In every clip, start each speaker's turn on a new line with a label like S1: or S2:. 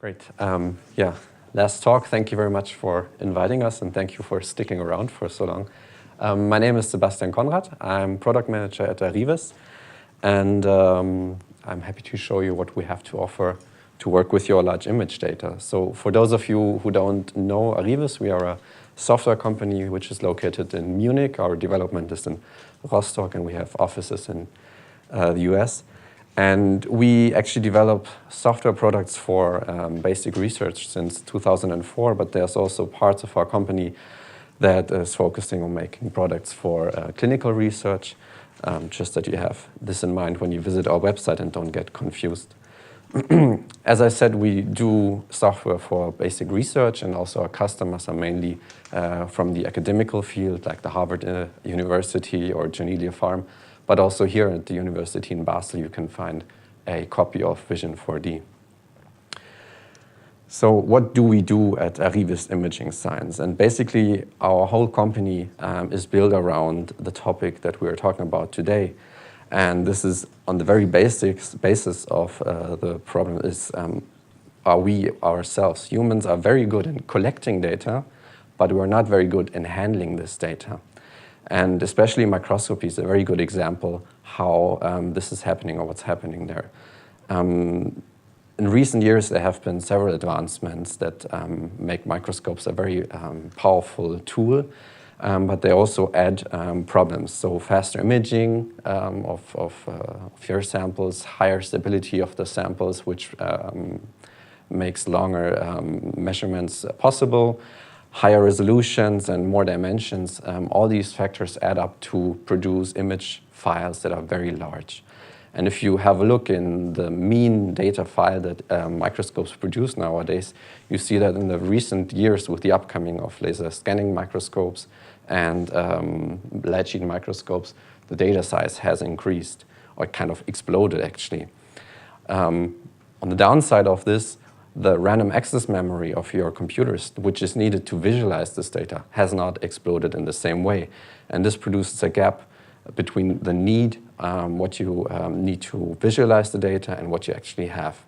S1: Great. Yeah, last talk. Thank you very much for inviting us, and thank you for sticking around for so long. My name is Sebastian Konrad. I'm product manager at Arivis, and I'm happy to show you what we have to offer to work with your large image data. So for those of you who don't know Arivis, we are a software company which is located in Munich. Our development is in Rostock, and we have offices in the US. And we actually develop software products for basic research since 2004, but there's also parts of our company that is focusing on making products for clinical research, just that you have this in mind when you visit our website and don't get confused. As I said, we do software for basic research, and also our customers are mainly from the academical field, like the Harvard University or Janelia Farm. But also here at the University in Basel, you can find a copy of Vision 4D. So what do we do at Arivis Imaging Science? And basically, our whole company is built around the topic that we are talking about today. And this is on the very basis of the problem is, are we ourselves, humans, are very good in collecting data, but we're not very good in handling this data. And especially microscopy is a very good example how this is happening or what's happening there. In recent years, there have been several advancements that make microscopes a very powerful tool, but they also add problems. So faster imaging of your samples, higher stability of the samples, which makes longer measurements possible, higher resolutions and more dimensions. All these factors add up to produce image files that are very large. And if you have a look in the mean data file that microscopes produce nowadays, you see that in the recent years with the upcoming of laser scanning microscopes and light sheet microscopes, the data size has increased, or kind of exploded actually. On the downside of this, the random access memory of your computers, which is needed to visualize this data, has not exploded in the same way. And this produces a gap between the need, what you need to visualize the data, and what you actually have.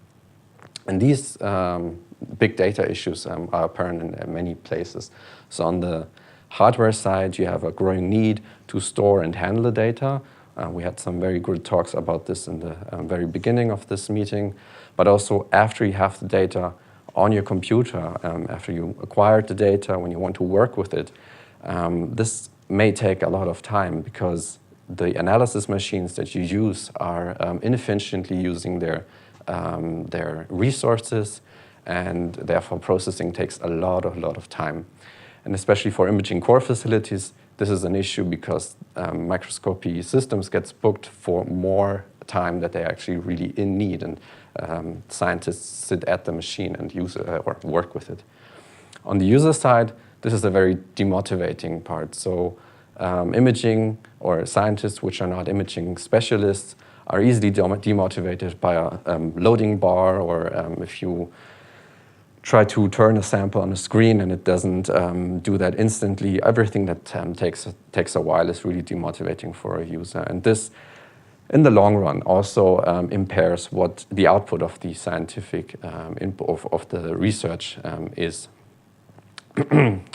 S1: And these big data issues are apparent in many places. So on the hardware side, you have a growing need to store and handle the data. We had some very good talks about this in the very beginning of this meeting. But also after you have the data on your computer, after you acquired the data, when you want to work with it, this may take a lot of time because the analysis machines that you use are inefficiently using their resources, and therefore processing takes a lot of time. And especially for imaging core facilities, this is an issue because microscopy systems gets booked for more time that they actually really in need, and scientists sit at the machine and use it or work with it. On the user side, this is a very demotivating part. So imaging or scientists which are not imaging specialists are easily demotivated by a loading bar, or if you try to turn a sample on a screen and it doesn't do that instantly. Everything that takes a while is really demotivating for a user. And this, in the long run, also impairs what the output of the scientific input of the research is.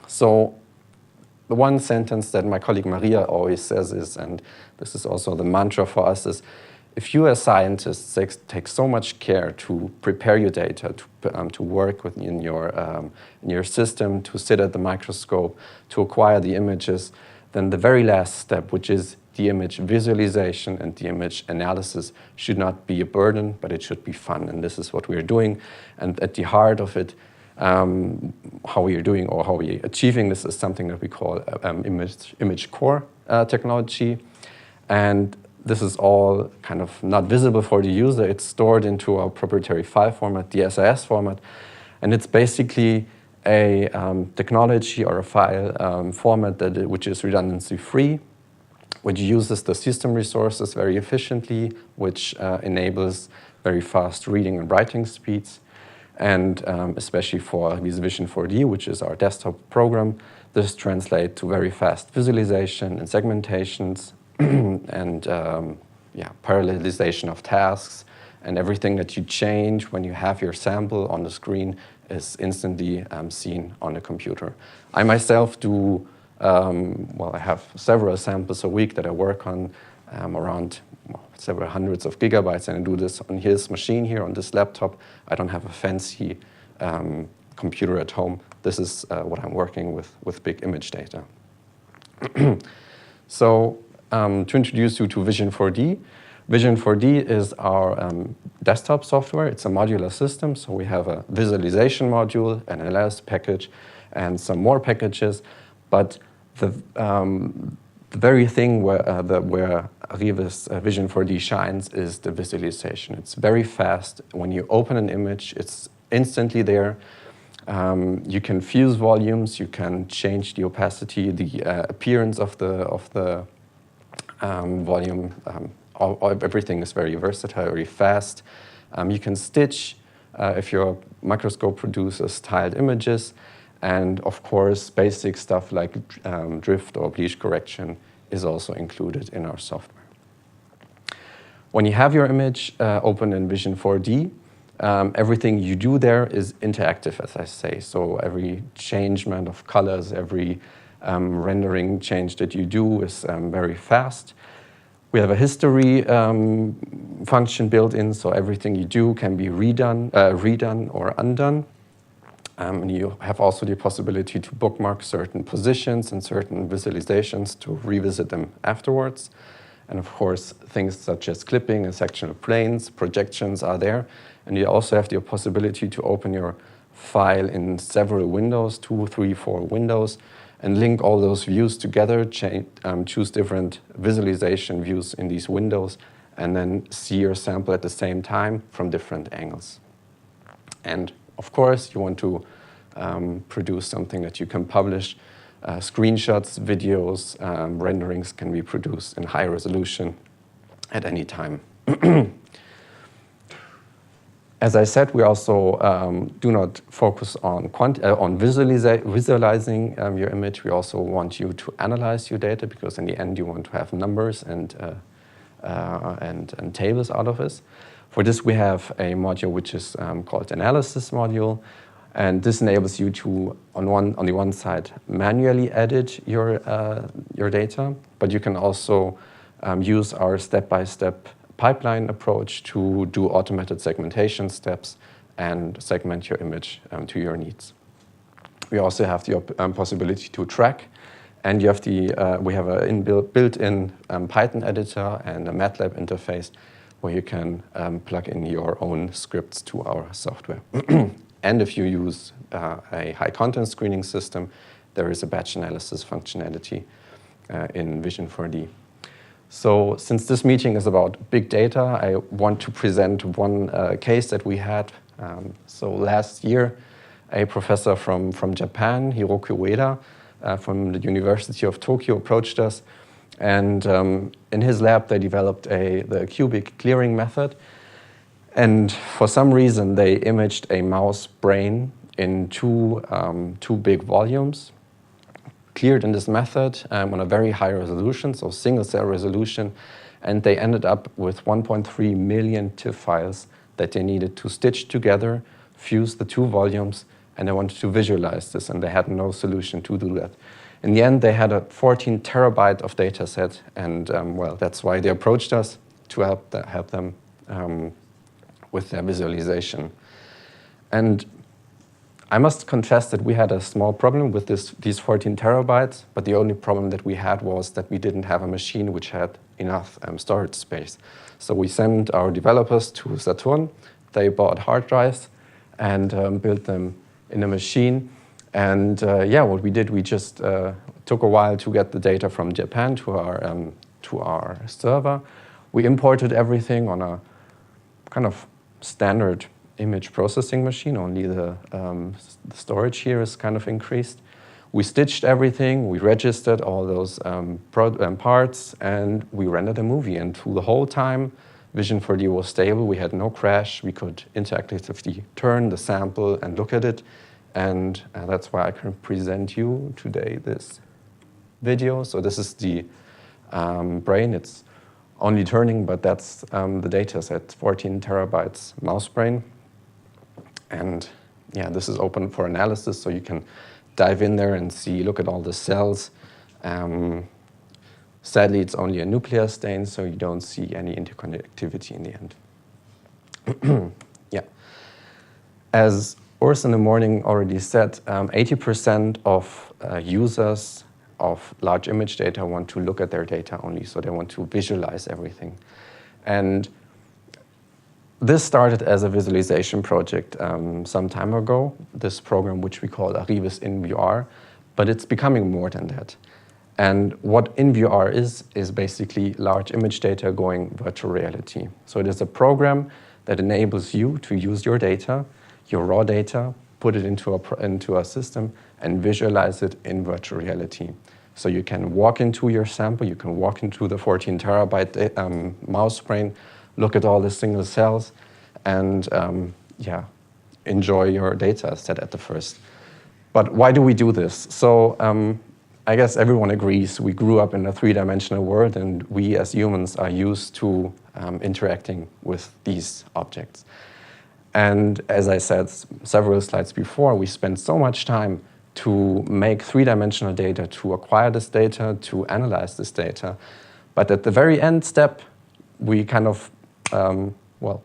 S1: So the one sentence that my colleague Maria always says is, and this is also the mantra for us, is if you as scientists take so much care to prepare your data, to work in your system, to sit at the microscope, to acquire the images, then the very last step, which is the image visualization and the image analysis, should not be a burden, but it should be fun. And this is what we are doing. And at the heart of it, how we are doing or how we are achieving this is something that we call image core technology. And this is all kind of not visible for the user. It's stored into our proprietary file format, the SIS format. And it's basically a technology or a file format which is redundancy-free, which uses the system resources very efficiently, which enables very fast reading and writing speeds. And especially for Vision 4D, which is our desktop program, this translates to very fast visualization and segmentations and parallelization of tasks and everything that you change when you have your sample on the screen is instantly seen on the computer. I myself do, well, I have several samples a week that I work on, around several hundreds of gigabytes, and I do this on his machine here, on this laptop. I don't have a fancy computer at home. This is what I'm working with big image data. So to introduce you to Vision 4D, Vision 4D is our desktop software. It's a modular system, so we have a visualization module, an analysis package, and some more packages. But the very thing where Arivis Vision 4D shines is the visualization. It's very fast. When you open an image, it's instantly there. You can fuse volumes, you can change the opacity, the appearance of the volume. Everything is very versatile, very fast. You can stitch if your microscope produces tiled images. And of course, basic stuff like drift or bleach correction is also included in our software. When you have your image open in Vision 4D, everything you do there is interactive, as I say. So every changement of colors, every rendering change that you do is very fast. We have a history function built in, so everything you do can be redone or undone. And you have also the possibility to bookmark certain positions and certain visualizations to revisit them afterwards. And of course, things such as clipping and sectional planes, projections are there. And you also have the possibility to open your file in several windows, 2, 3, 4 windows, and link all those views together, choose different visualization views in these windows, and then see your sample at the same time from different angles. And of course, you want to produce something that you can publish. Screenshots, videos, renderings can be produced in high resolution at any time. As I said, we also do not focus on visualizing your image. We also want you to analyze your data, because in the end you want to have numbers and tables out of this. For this, we have a module which is called Analysis module, and this enables you to, on the one side, manually edit your data, but you can also use our step-by-step pipeline approach to do automated segmentation steps and segment your image to your needs. We also have the possibility to track, and you have we have a built-in Python editor and a MATLAB interface where you can plug in your own scripts to our software. And if you use a high-content screening system, there is a batch analysis functionality in Vision 4D. So since this meeting is about big data, I want to present one case that we had. So last year, a professor from Japan, Hiroki Ueda, from the University of Tokyo, approached us. And in his lab, they developed the cubic clearing method. And for some reason, they imaged a mouse brain in two big volumes, cleared in this method on a very high resolution, so single cell resolution, and they ended up with 1.3 million TIFF files that they needed to stitch together, fuse the two volumes, and they wanted to visualize this, and they had no solution to do that. In the end, they had a 14 terabyte of data set, and well, that's why they approached us to help them with their visualization. And I must confess that we had a small problem with these 14 terabytes, but the only problem that we had was that we didn't have a machine which had enough storage space. So we sent our developers to Saturn. They bought hard drives and built them in a machine. And yeah, what we did, we just took a while to get the data from Japan to our server. We imported everything on a kind of standard image processing machine, only the storage here is kind of increased. We stitched everything, we registered all those parts, and we rendered a movie. And through the whole time, Vision 4D was stable, we had no crash, we could interactively turn the sample and look at it. And that's why I can present you today this video. So this is the brain. It's only turning, but that's the data set, 14 terabytes mouse brain. And yeah, this is open for analysis, so you can dive in there and see, look at all the cells. Sadly, it's only a nuclear stain, so you don't see any interconnectivity in the end. Yeah. As Urs in the morning already said, 80% of users of large image data want to look at their data only, so they want to visualize everything. And this started as a visualization project some time ago, this program which we call Arivis in VR, but it's becoming more than that. And what in VR is basically large image data going virtual reality. So it is a program that enables you to use your data, your raw data, put it into a system and visualize it in virtual reality. So you can walk into your sample, you can walk into the 14 terabyte mouse brain, look at all the single cells, and yeah, enjoy your data set at the first. But why do we do this? So I guess everyone agrees we grew up in a three-dimensional world, and we as humans are used to interacting with these objects. And as I said several slides before, we spend so much time to make three-dimensional data, to acquire this data, to analyze this data. But at the very end step, we kind of, well,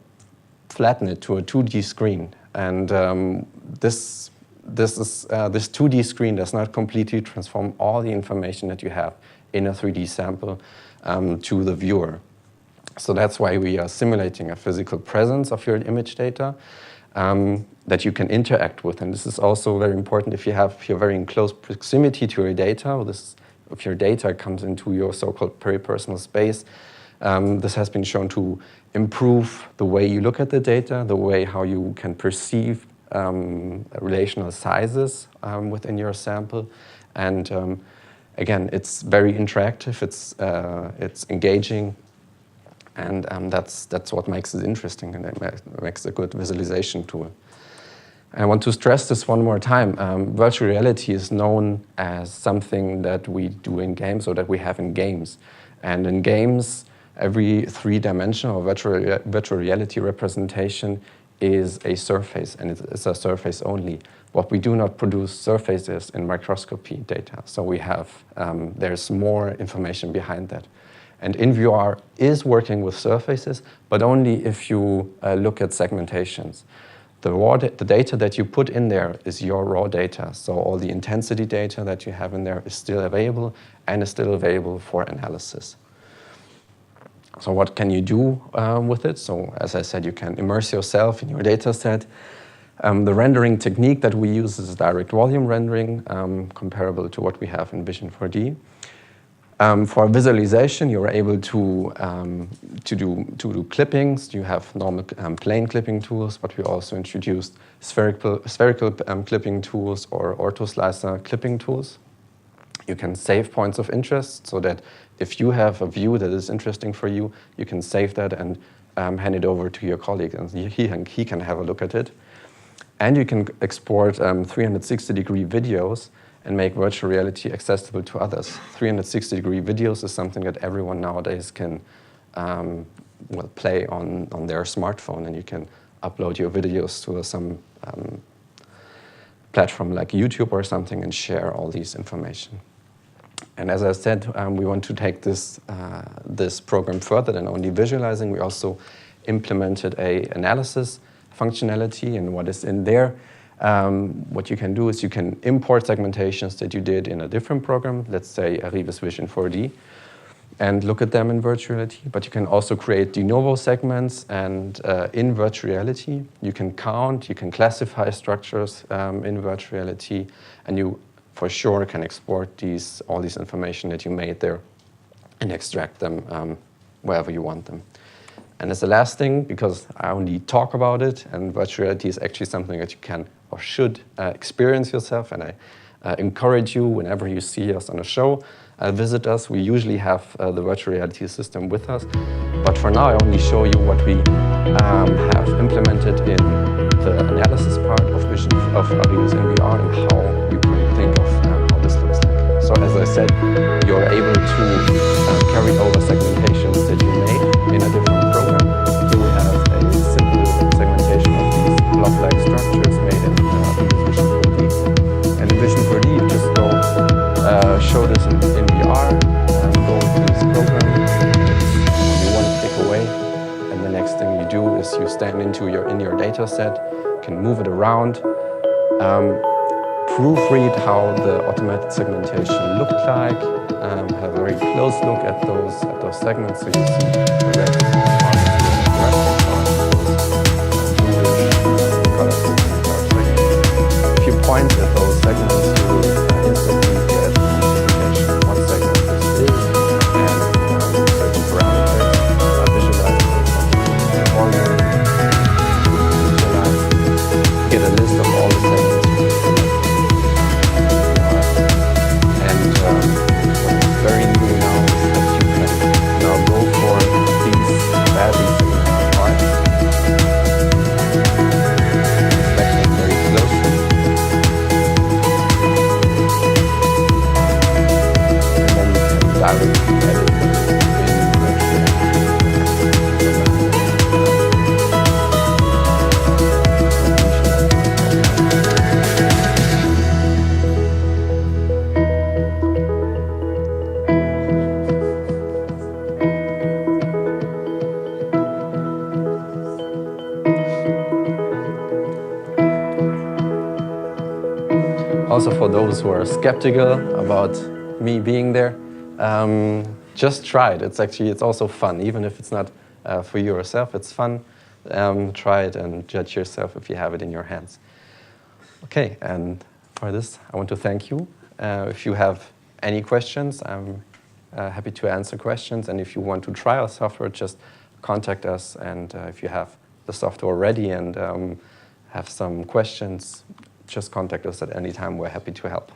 S1: flatten it to a 2D screen. And this 2D screen does not completely transform all the information that you have in a 3D sample to the viewer. So that's why we are simulating a physical presence of your image data that you can interact with. And this is also very important if you're very in close proximity to your data, if your data comes into your so-called peripersonal space. This has been shown to improve the way you look at the data, the way how you can perceive relational sizes within your sample. And again, it's very interactive, it's engaging, and that's what makes it interesting, and it makes a good visualization tool. I want to stress this one more time. Virtual reality is known as something that we do in games, or that we have in games. And in games, every three-dimensional virtual reality representation is a surface, and it's a surface only. What we do not produce surfaces in microscopy data, so we have, there's more information behind that. And InVR is working with surfaces, but only if you look at segmentations. The data that you put in there is your raw data, so all the intensity data that you have in there is still available, and is still available for analysis. So what can you do with it? So as I said, you can immerse yourself in your data set. The rendering technique that we use is direct volume rendering, comparable to what we have in Vision 4D. For visualization, you're able to do clippings. You have normal plane clipping tools, but we also introduced spherical clipping tools or orthoslicer clipping tools. You can save points of interest so that if you have a view that is interesting for you, you can save that and hand it over to your colleague, and he can have a look at it. And you can export 360-degree videos and make virtual reality accessible to others. 360-degree videos is something that everyone nowadays can play on their smartphone, and you can upload your videos to some platform like YouTube or something and share all these information. And as I said, we want to take this program further than only visualizing. We also implemented an analysis functionality, and what is in there. What you can do is you can import segmentations that you did in a different program, let's say Arivis Vision 4D, and look at them in virtual reality. But you can also create de novo segments, and in virtual reality, you can count, you can classify structures in virtual reality, and you for sure can export all these information that you made there and extract them wherever you want them. And as the last thing, because I only talk about it, and virtual reality is actually something that you can or should experience yourself, and I encourage you, whenever you see us on a show, visit us. We usually have the virtual reality system with us, but for now I only show you what we have implemented in the analysis part of Arivis in VR, and how you can think of how this looks like. So as I said, you're able to carry over segmentations that you made in your data set, can move it around, proofread how the automated segmentation looked like, have a very close look at those segments, so you see the red part of the graphic part, those bluish colors. If you point at those segments, you will instantly get an indication of what segment this is, and certain parameters are visualized, volume, visualized, get a list of all the segments. What's very new now is that you can now go for these badly segmented parts, select them very closely, and then you can directly edit them Also, for those who are skeptical about me being there, just try it. It's also fun, even if it's not for you yourself. It's fun. Try it and judge yourself if you have it in your hands. Okay, and for this, I want to thank you. If you have any questions, I'm happy to answer questions. And if you want to try our software, just contact us. And if you have the software ready and have some questions, just contact us at any time. We're happy to help.